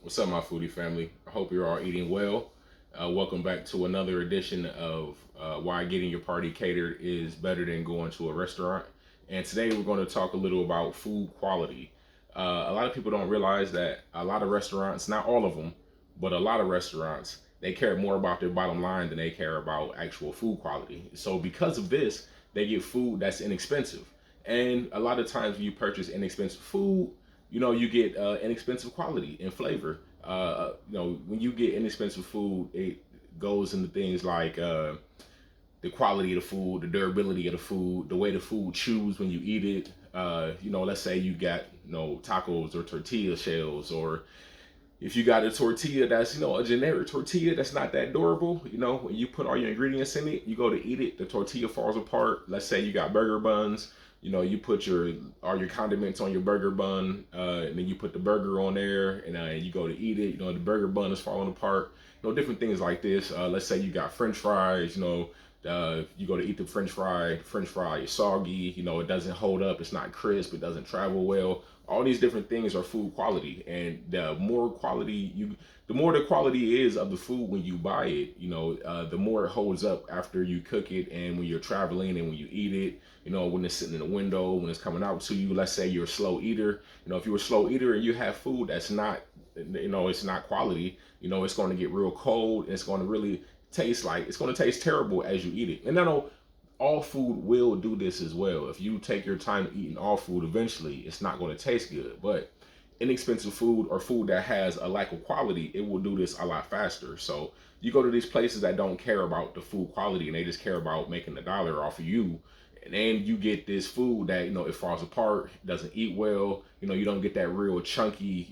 What's up, my foodie family? I hope you're all eating well. Welcome back to another edition of Why Getting Your Party Catered is Better Than Going to a Restaurant. And today we're going to talk a little about food quality. A lot of people don't realize that a lot of restaurants, not all of them, but a lot of restaurants, they care more about their bottom line than they care about actual food quality. So, because of this, they get food that's inexpensive. And a lot of times, when you purchase inexpensive food, you get inexpensive quality and flavor. When you get inexpensive food, it goes into things like the quality of the food, the durability of the food, the way the food chews when you eat it. Let's say you got tacos or tortilla shells, or if you got a tortilla that's a generic tortilla that's not that durable. When you put all your ingredients in it, you go to eat it, the tortilla falls apart. Let's say you got burger buns. You put all your condiments on your burger bun, and then you put the burger on there, and you go to eat it. The burger bun is falling apart. Different things like this. Let's say you got French fries. You go to eat the French fry is soggy. It doesn't hold up. It's not crisp. It doesn't travel well. All these different things are food quality, and the more the quality is of the food when you buy it, the more it holds up after you cook it, and when you're traveling and when you eat it. When it's sitting in the window, when it's coming out to you. Let's say you're a slow eater. If you're a slow eater and you have food that's not, it's not quality. It's going to get real cold. And it's going to really it's going to taste terrible as you eat it. And I know all food will do this as well. If you take your time eating all food, eventually it's not going to taste good. But inexpensive food or food that has a lack of quality, it will do this a lot faster. So you go to these places that don't care about the food quality and they just care about making a dollar off of you. And then you get this food that, it falls apart, doesn't eat well. You don't get that real chunky,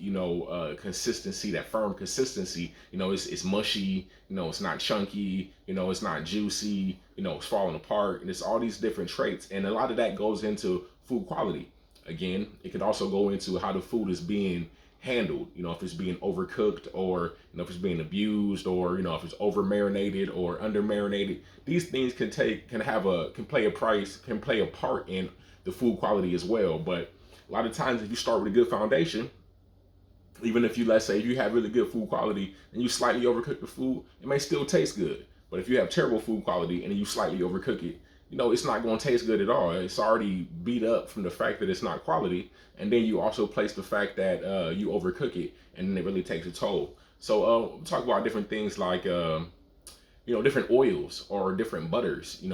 consistency, that firm consistency. It's mushy, it's not chunky, it's not juicy, it's falling apart. And it's all these different traits. And a lot of that goes into food quality. Again, it could also go into how the food is being handled. If it's being overcooked, or if it's being abused, or if it's over marinated or under marinated. These things can play a part in the food quality as well. But a lot of times, if you start with a good foundation, even if let's say if you have really good food quality and you slightly overcook the food, it may still taste good. But if you have terrible food quality and you slightly overcook it, it's not going to taste good at all. It's already beat up from the fact that it's not quality. And then you also place the fact that you overcook it, and then it really takes a toll. So we'll talk about different things like, different oils or different butters. A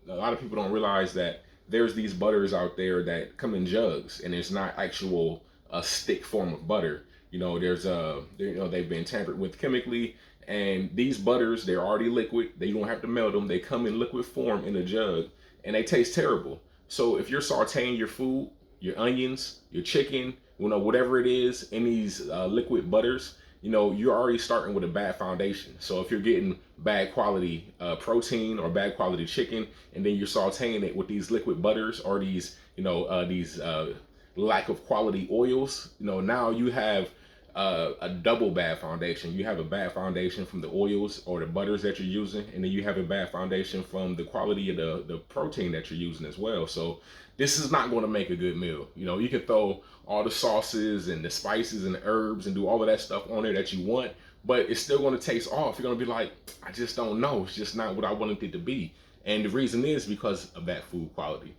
lot of people don't realize that there's these butters out there that come in jugs, and it's not actual a stick form of butter. They've been tampered with chemically. And these butters, they're already liquid. They don't have to melt them. They come in liquid form in a jug, and they taste terrible. So if you're sauteing your food, your onions, your chicken, whatever it is in these liquid butters, you're already starting with a bad foundation. So if you're getting bad quality protein or bad quality chicken, and then you're sauteing it with these liquid butters or these lack of quality oils, now you have a double bad foundation. You have a bad foundation from the oils or the butters that you're using, and then you have a bad foundation from the quality of the protein that you're using as well. So this is not going to make a good meal. You can throw all the sauces and the spices and the herbs and do all of that stuff on there that you want, but it's still going to taste off. You're going to be like, I just don't know. It's just not what I wanted it to be. And the reason is because of that food quality.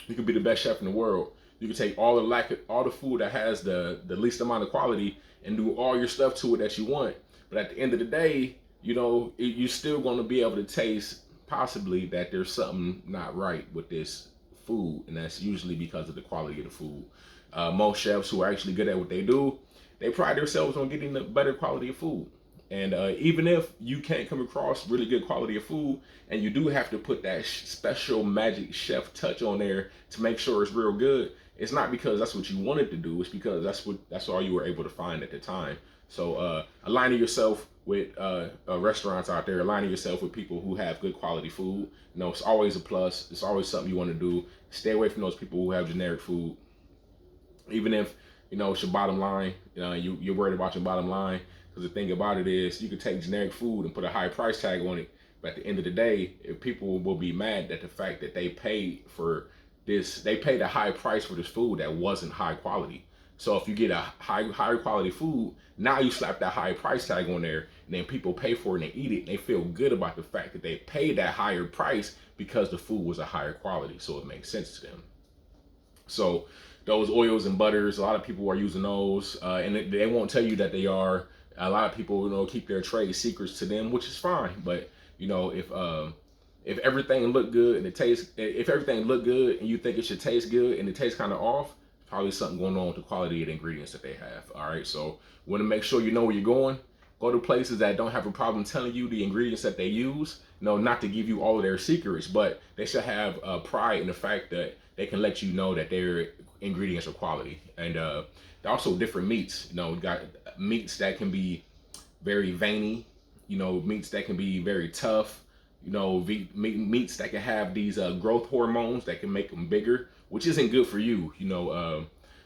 You could be the best chef in the world. You can take all the food that has the least amount of quality and do all your stuff to it that you want. But at the end of the day, you're still going to be able to taste possibly that there's something not right with this food, and that's usually because of the quality of the food. Most chefs who are actually good at what they do, they pride themselves on getting the better quality of food. And even if you can't come across really good quality of food, and you do have to put that special magic chef touch on there to make sure it's real good, it's not because that's what you wanted to do. It's because that's all you were able to find at the time. So aligning yourself with restaurants out there, aligning yourself with people who have good quality food. It's always a plus. It's always something you want to do. Stay away from those people who have generic food, even if it's your bottom line. You're worried about your bottom line. Because the thing about it is, you can take generic food and put a high price tag on it, but at the end of the day, if people will be mad at the fact that they paid a high price for this food that wasn't high quality. So if you get a higher quality food, now you slap that high price tag on there, and then people pay for it and they eat it, and they feel good about the fact that they paid that higher price because the food was a higher quality, so it makes sense to them. So those oils and butters, a lot of people are using those, and they won't tell you that they are. A lot of people, keep their trade secrets to them, which is fine. But if everything look good and if everything look good and you think it should taste good and it tastes kind of off, probably something going on with the quality of the ingredients that they have. All right, so want to make sure you know where you're going. Go to places that don't have a problem telling you the ingredients that they use. Not to give you all of their secrets, but they should have pride in the fact that they can let you know that their ingredients are quality. And also different meats. You got meats that can be very veiny. Meats that can be very tough. Meats that can have these growth hormones that can make them bigger, which isn't good for you. A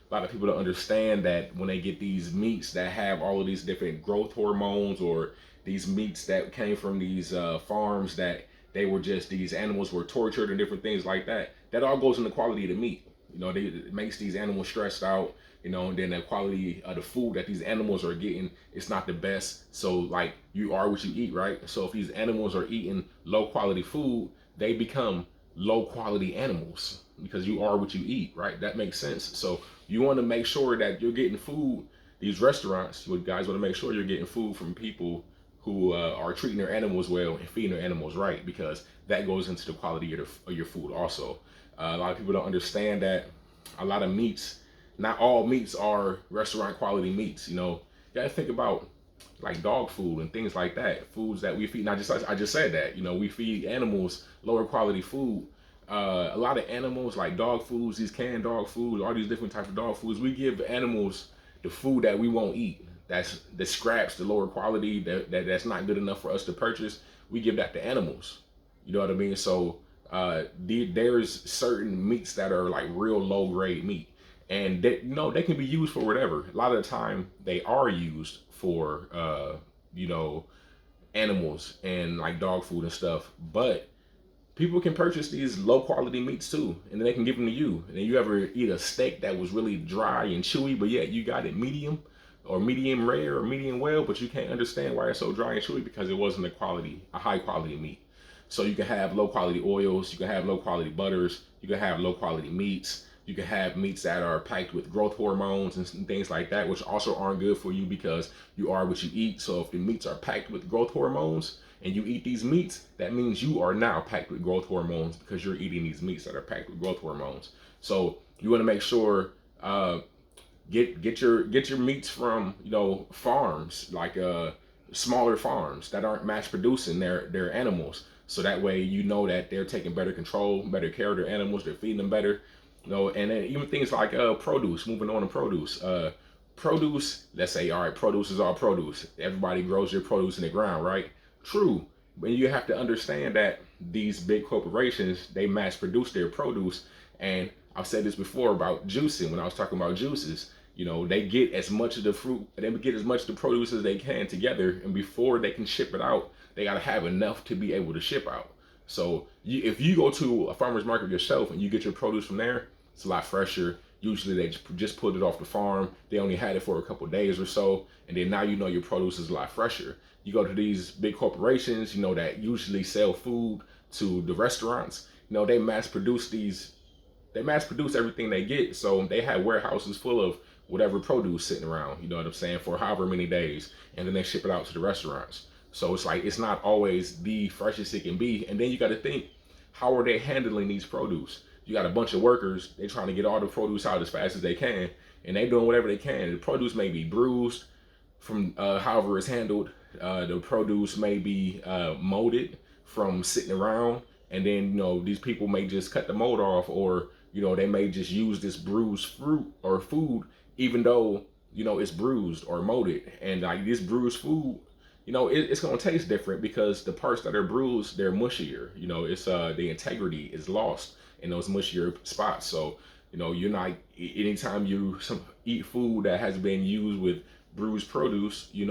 lot of people don't understand that when they get these meats that have all of these different growth hormones, or these meats that came from these farms that these animals were tortured and different things like that, that all goes in the quality of the meat. It makes these animals stressed out, and then the quality of the food that these animals are getting, it's not the best. So like, you are what you eat, right? So if these animals are eating low quality food, they become low quality animals because you are what you eat, right? That makes sense. So you want to make sure that you're getting food. These restaurants, you guys want to make sure you're getting food from people who are treating their animals well and feeding their animals right, because that goes into the quality of your food also. A lot of people don't understand that a lot of meats, not all meats are restaurant quality meats. You gotta think about like dog food and things like that. Foods that we feed. And I just said that. We feed animals lower quality food. A lot of animals like dog foods, these canned dog foods, all these different types of dog foods. We give animals the food that we won't eat. That's the scraps, the lower quality that's not good enough for us to purchase. We give that to animals. You know what I mean? So there's certain meats that are like real low grade meat, and they can be used for whatever. A lot of the time they are used for animals and like dog food and stuff, but people can purchase these low quality meats too, and then they can give them to you. And then you ever eat a steak that was really dry and chewy, but yet you got it medium or medium rare or medium well, but you can't understand why it's so dry and chewy, because it wasn't a high quality meat. So you can have low quality oils, you can have low quality butters, you can have low quality meats, you can have meats that are packed with growth hormones and things like that, which also aren't good for you because you are what you eat. So if the meats are packed with growth hormones and you eat these meats, that means you are now packed with growth hormones because you're eating these meats that are packed with growth hormones. So you want to make sure get your meats from farms, like smaller farms that aren't mass producing their animals. So that way that they're taking better care of their animals, they're feeding them better. And then even things like produce, moving on to produce. Produce, let's say, all right, produce is all produce. Everybody grows their produce in the ground, right? True. But you have to understand that these big corporations, they mass produce their produce. And I've said this before about juicing, when I was talking about juices. They get as much of the fruit, they get as much of the produce as they can together, and before they can ship it out, they gotta have enough to be able to ship out. So if you go to a farmer's market yourself and you get your produce from there, it's a lot fresher. Usually they just pulled it off the farm. They only had it for a couple of days or so, and then now your produce is a lot fresher. You go to these big corporations, that usually sell food to the restaurants. They mass produce everything they get, so they have warehouses full of whatever produce sitting around, you know what I'm saying, for however many days, and then they ship it out to the restaurants. So it's like, it's not always the freshest it can be. And then you got to think, how are they handling these produce? You got a bunch of workers, they're trying to get all the produce out as fast as they can, and they're doing whatever they can. The produce may be bruised from however it's handled. The produce may be molded from sitting around, and then these people may just cut the mold off, or they may just use this bruised fruit or food, even though it's bruised or molded. And like, this bruised food, it's gonna taste different because the parts that are bruised, they're mushier. It's the integrity is lost in those mushier spots. So you're not, anytime you eat food that has been used with bruised produce, you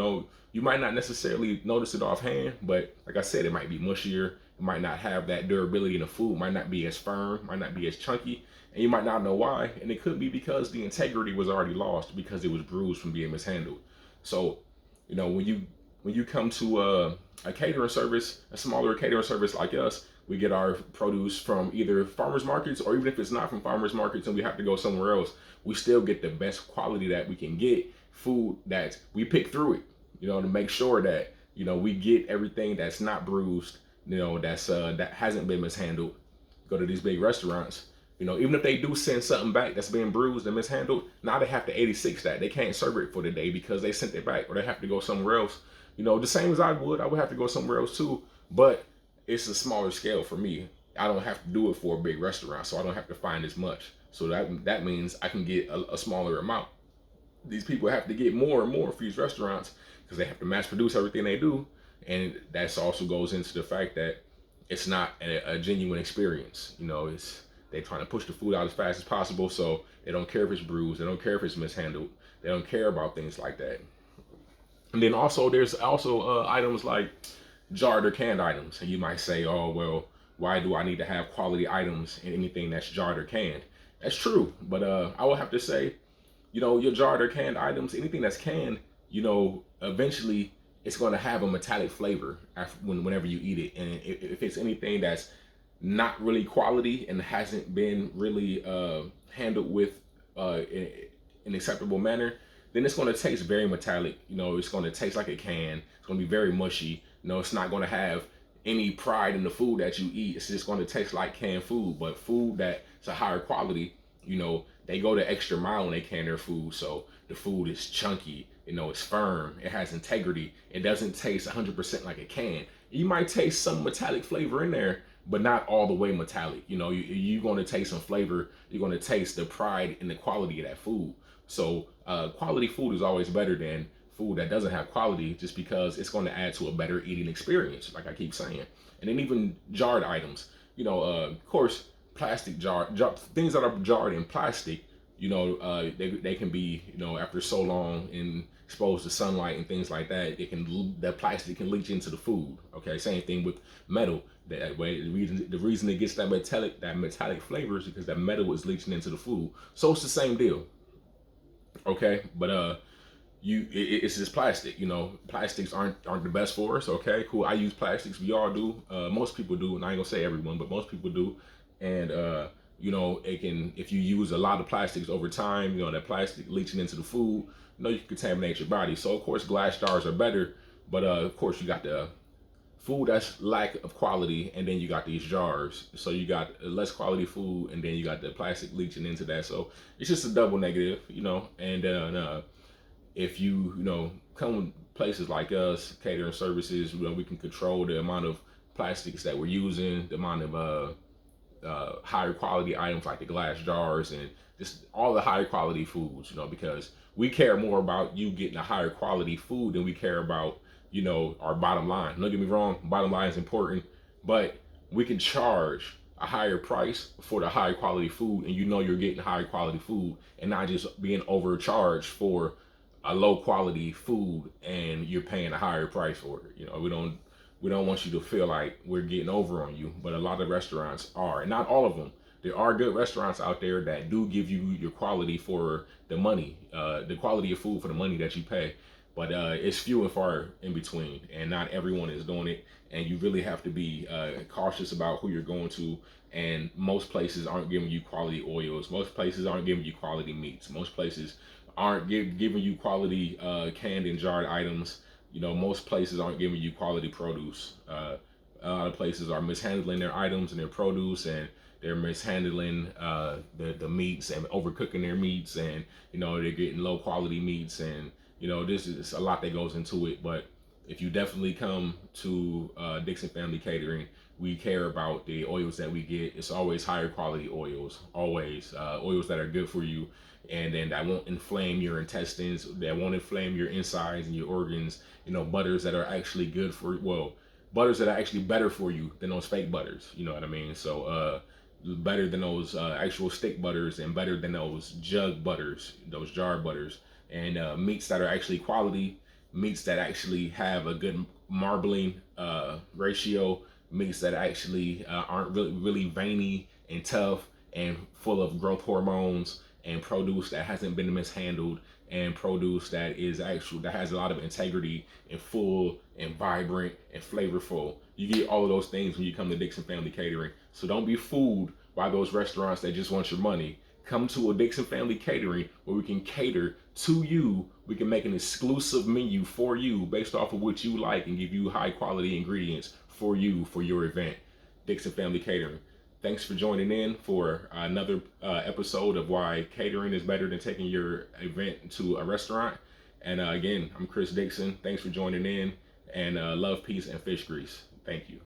might not necessarily notice it offhand, but like I said, it might be mushier. It might not have that durability in the food. Might not be as firm. Might not be as chunky. And you might not know why, and it could be because the integrity was already lost because it was bruised from being mishandled. So, when you come to a catering service, a smaller catering service like us, we get our produce from either farmers markets, or even if it's not from farmers markets and we have to go somewhere else, we still get the best quality that we can get, food that we pick through it, to make sure that we get everything that's not bruised, that hasn't been mishandled. Go to these big restaurants, even if they do send something back that's been bruised and mishandled, now they have to 86 that. They can't serve it for the day because they sent it back, or they have to go somewhere else. The same as I would have to go somewhere else too, but it's a smaller scale for me. I don't have to do it for a big restaurant, so I don't have to find as much. So that means I can get a smaller amount. These people have to get more and more for these restaurants because they have to mass produce everything they do, and that also goes into the fact that it's not a genuine experience. It's they're trying to push the food out as fast as possible, so they don't care if it's bruised, they don't care if it's mishandled, they don't care about things like that. And then also there's also items like jarred or canned items, and you might say, oh well, why do I need to have quality items in anything that's jarred or canned? That's true, but I would have to say, your jarred or canned items, anything that's canned, eventually it's going to have a metallic flavor whenever you eat it. And if it's anything that's not really quality and hasn't been really handled with an acceptable manner, then it's going to taste very metallic. It's going to taste like a can. It's going to be very mushy. It's not going to have any pride in the food that you eat. It's just going to taste like canned food. But food that's a higher quality, they go the extra mile when they can their food. So the food is chunky, it's firm, it has integrity. It doesn't taste 100% like a can. You might taste some metallic flavor in there, but not all the way metallic. You're going to taste some flavor. You're going to taste the pride and the quality of that food. So quality food is always better than food that doesn't have quality, just because it's going to add to a better eating experience, like I keep saying. And then even jarred items, of course, plastic things that are jarred in plastic, they can be, after so long and exposed to sunlight and things like that, that plastic can leach into the food. Okay, same thing with metal. That way, the reason it gets that metallic flavor is because that metal is leaching into the food. So it's the same deal. Okay, but it's just plastic. Plastics aren't the best for us. Okay, cool. I use plastics. We all do. Most people do, and I ain't gonna say everyone, but most people do. And it can, if you use a lot of plastics over time, that plastic leaching into the food, you can contaminate your body. So of course, glass jars are better, but of course, you got the food that's lack of quality, and then you got these jars. So you got less quality food, and then you got the plastic leaching into that. So it's just a double negative, And if you come places like us, catering services, we can control the amount of plastics that we're using, the amount of higher quality items like the glass jars, and just all the higher quality foods, because we care more about you getting a higher quality food than we care about, our bottom line. Don't get me wrong, bottom line is important, but we can charge a higher price for the high quality food, and you're getting high quality food and not just being overcharged for a low quality food and you're paying a higher price for it. We don't want you to feel like we're getting over on you, but a lot of restaurants are, and not all of them. There are good restaurants out there that do give you your quality for the money, the quality of food for the money that you pay. But it's few and far in between, and not everyone is doing it. And you really have to be cautious about who you're going to. And most places aren't giving you quality oils. Most places aren't giving you quality meats. Most places aren't giving you quality canned and jarred items. Most places aren't giving you quality produce. A lot of places are mishandling their items and their produce, and they're mishandling the meats and overcooking their meats, and they're getting low quality meats, and this is a lot that goes into it. But if you definitely come to Dixon Family Catering, we care about the oils that we get. It's always higher quality oils, always oils that are good for you, and then that won't inflame your intestines, that won't inflame your insides and your organs. Butters that are actually good for, butters that are actually better for you than those fake butters. You know what I mean? So better than those actual stick butters, and better than those jug butters, those jar butters, and meats that are actually quality, meats that actually have a good marbling ratio, meats that actually aren't really veiny and tough, and full of growth hormones, and produce that hasn't been mishandled, and produce that is actual, that has a lot of integrity and full and vibrant and flavorful. You get all of those things when you come to Dixon Family Catering. So don't be fooled by those restaurants that just want your money. Come to a Dixon Family Catering where we can cater to you. We can make an exclusive menu for you based off of what you like and give you high quality ingredients for you for your event. Dixon Family Catering. Thanks for joining in for another episode of why catering is better than taking your event to a restaurant. And again, I'm Chris Dixon. Thanks for joining in, and love, peace, and fish grease. Thank you.